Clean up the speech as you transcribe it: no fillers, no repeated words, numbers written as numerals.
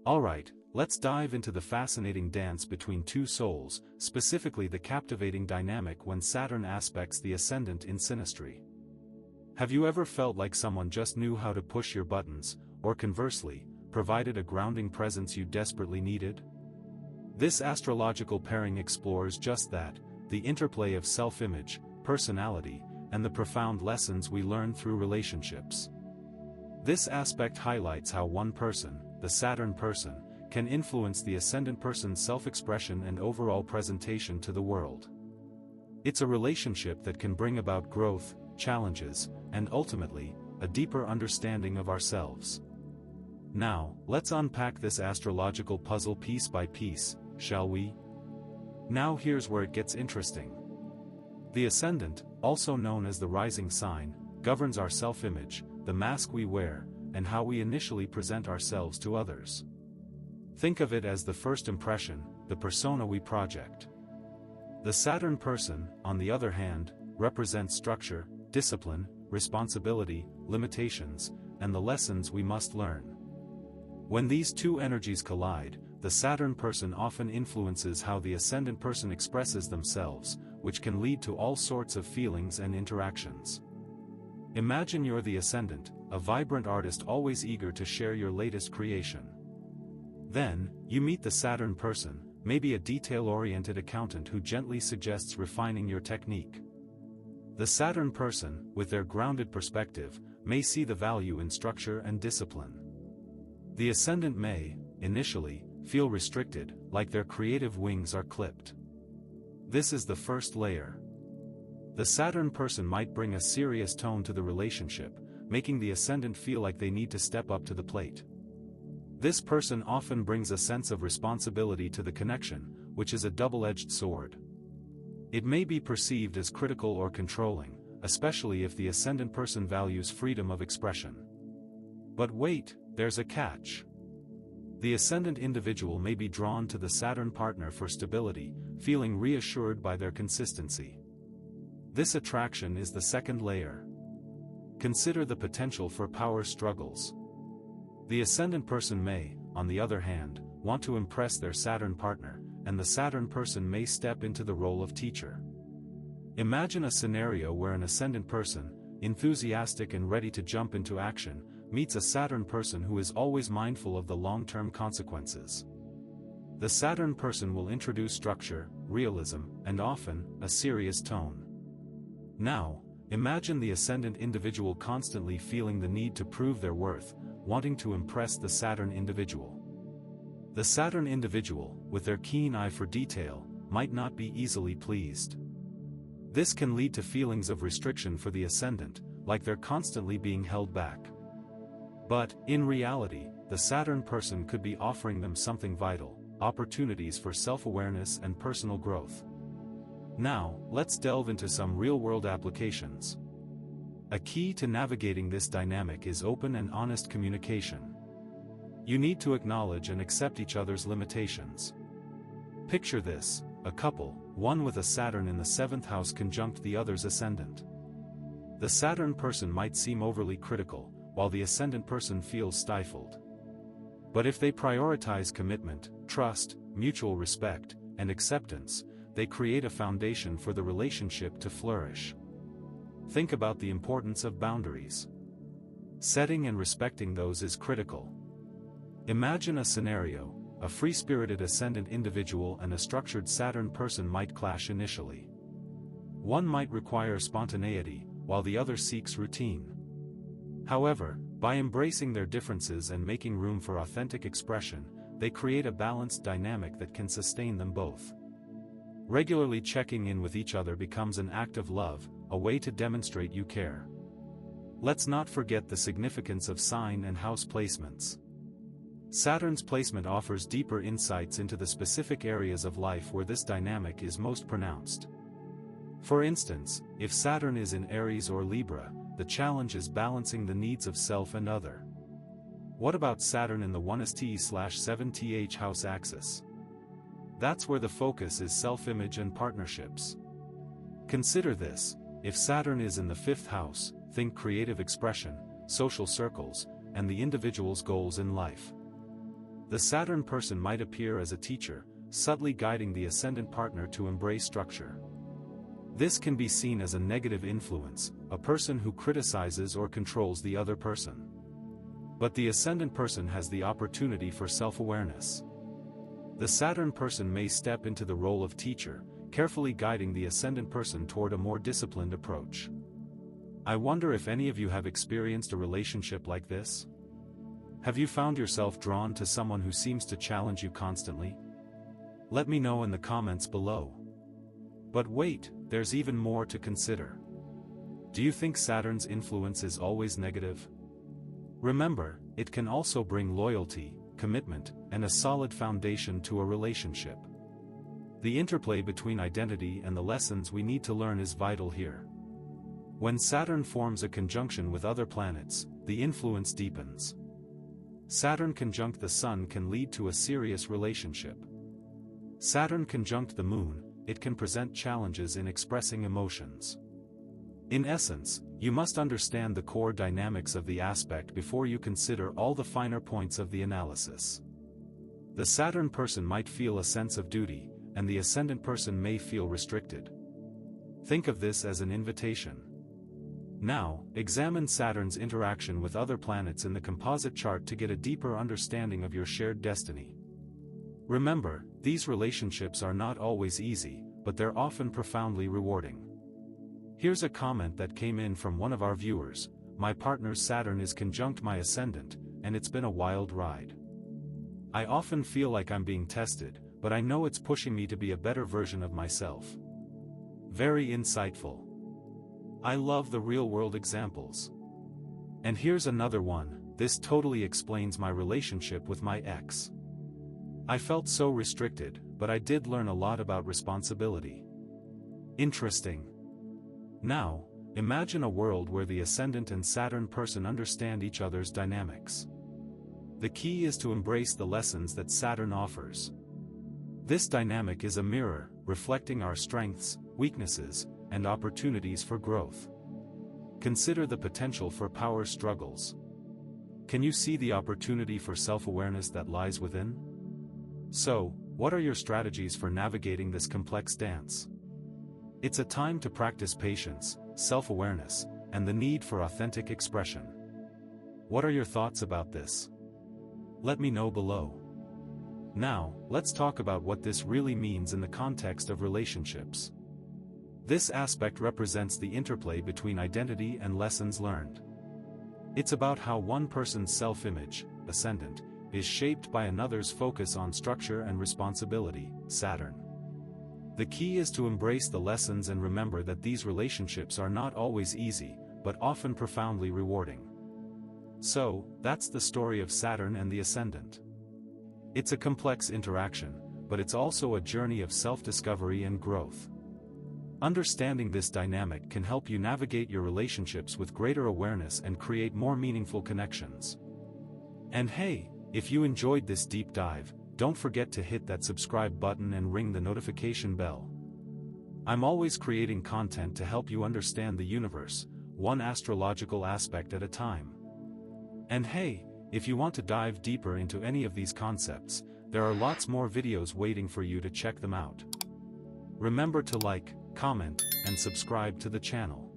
Alright, let's dive into the fascinating dance between two souls, specifically the captivating dynamic when Saturn aspects the Ascendant in Synastry. Have you ever felt like someone just knew how to push your buttons, or conversely, provided a grounding presence you desperately needed? This astrological pairing explores just that, the interplay of self-image, personality, and the profound lessons we learn through relationships. This aspect highlights how one person, the Saturn person, can influence the Ascendant person's self-expression and overall presentation to the world. It's a relationship that can bring about growth, challenges, and ultimately, a deeper understanding of ourselves. Now, let's unpack this astrological puzzle piece by piece, shall we? Now here's where it gets interesting. The Ascendant, also known as the rising sign, governs our self-image, the mask we wear, and how we initially present ourselves to others. Think of it as the first impression, the persona we project. The Saturn person, on the other hand, represents structure, discipline, responsibility, limitations, and the lessons we must learn. When these two energies collide, the Saturn person often influences how the Ascendant person expresses themselves, which can lead to all sorts of feelings and interactions. Imagine you're the Ascendant, a vibrant artist always eager to share your latest creation. Then, you meet the Saturn person, maybe a detail-oriented accountant who gently suggests refining your technique. The Saturn person, with their grounded perspective, may see the value in structure and discipline. The Ascendant may, initially, feel restricted, like their creative wings are clipped. This is the first layer. The Saturn person might bring a serious tone to the relationship, making the Ascendant feel like they need to step up to the plate. This person often brings a sense of responsibility to the connection, which is a double-edged sword. It may be perceived as critical or controlling, especially if the Ascendant person values freedom of expression. But wait, there's a catch. The Ascendant individual may be drawn to the Saturn partner for stability, feeling reassured by their consistency. This attraction is the second layer. Consider the potential for power struggles. The Ascendant person may, on the other hand, want to impress their Saturn partner, and the Saturn person may step into the role of teacher. Imagine a scenario where an Ascendant person, enthusiastic and ready to jump into action, meets a Saturn person who is always mindful of the long-term consequences. The Saturn person will introduce structure, realism, and often, a serious tone. Now, imagine the Ascendant individual constantly feeling the need to prove their worth, wanting to impress the Saturn individual. The Saturn individual, with their keen eye for detail, might not be easily pleased. This can lead to feelings of restriction for the Ascendant, like they're constantly being held back. But, in reality, the Saturn person could be offering them something vital, opportunities for self-awareness and personal growth. Now, let's delve into some real-world applications. A key to navigating this dynamic is open and honest communication. You need to acknowledge and accept each other's limitations. Picture this, a couple, one with a Saturn in the 7th house conjunct the other's Ascendant. The Saturn person might seem overly critical, while the Ascendant person feels stifled. But if they prioritize commitment, trust, mutual respect, and acceptance, they create a foundation for the relationship to flourish. Think about the importance of boundaries. Setting and respecting those is critical. Imagine a scenario: a free-spirited Ascendant individual and a structured Saturn person might clash initially. One might require spontaneity, while the other seeks routine. However, by embracing their differences and making room for authentic expression, they create a balanced dynamic that can sustain them both. Regularly checking in with each other becomes an act of love, a way to demonstrate you care. Let's not forget the significance of sign and house placements. Saturn's placement offers deeper insights into the specific areas of life where this dynamic is most pronounced. For instance, if Saturn is in Aries or Libra, the challenge is balancing the needs of self and other. What about Saturn in the 1st/7th house axis? That's where the focus is self-image and partnerships. Consider this: if Saturn is in the 5th house, think creative expression, social circles, and the individual's goals in life. The Saturn person might appear as a teacher, subtly guiding the ascendant partner to embrace structure. This can be seen as a negative influence, a person who criticizes or controls the other person. But the ascendant person has the opportunity for self-awareness. The Saturn person may step into the role of teacher, carefully guiding the ascendant person toward a more disciplined approach. I wonder if any of you have experienced a relationship like this? Have you found yourself drawn to someone who seems to challenge you constantly? Let me know in the comments below. But wait, there's even more to consider. Do you think Saturn's influence is always negative? Remember, it can also bring loyalty, commitment, and a solid foundation to a relationship. The interplay between identity and the lessons we need to learn is vital here. When Saturn forms a conjunction with other planets, the influence deepens. Saturn conjunct the Sun can lead to a serious relationship. Saturn conjunct the Moon, it can present challenges in expressing emotions. In essence, you must understand the core dynamics of the aspect before you consider all the finer points of the analysis. The Saturn person might feel a sense of duty, and the ascendant person may feel restricted. Think of this as an invitation. Now, examine Saturn's interaction with other planets in the composite chart to get a deeper understanding of your shared destiny. Remember, these relationships are not always easy, but they're often profoundly rewarding. Here's a comment that came in from one of our viewers: "My partner's Saturn is conjunct my ascendant, and it's been a wild ride. I often feel like I'm being tested, but I know it's pushing me to be a better version of myself." Very insightful. I love the real-world examples. And here's another one: "This totally explains my relationship with my ex. I felt so restricted, but I did learn a lot about responsibility." Interesting. Now, imagine a world where the ascendant and Saturn person understand each other's dynamics. The key is to embrace the lessons that Saturn offers. This dynamic is a mirror, reflecting our strengths, weaknesses, and opportunities for growth. Consider the potential for power struggles. Can you see the opportunity for self-awareness that lies within? So, what are your strategies for navigating this complex dance? It's a time to practice patience, self-awareness, and the need for authentic expression. What are your thoughts about this? Let me know below. Now, let's talk about what this really means in the context of relationships. This aspect represents the interplay between identity and lessons learned. It's about how one person's self-image, ascendant, is shaped by another's focus on structure and responsibility, Saturn. The key is to embrace the lessons and remember that these relationships are not always easy, but often profoundly rewarding. So, that's the story of Saturn and the Ascendant. It's a complex interaction, but it's also a journey of self-discovery and growth. Understanding this dynamic can help you navigate your relationships with greater awareness and create more meaningful connections. And hey, if you enjoyed this deep dive, don't forget to hit that subscribe button and ring the notification bell. I'm always creating content to help you understand the universe, one astrological aspect at a time. And hey, if you want to dive deeper into any of these concepts, there are lots more videos waiting for you to check them out. Remember to like, comment, and subscribe to the channel.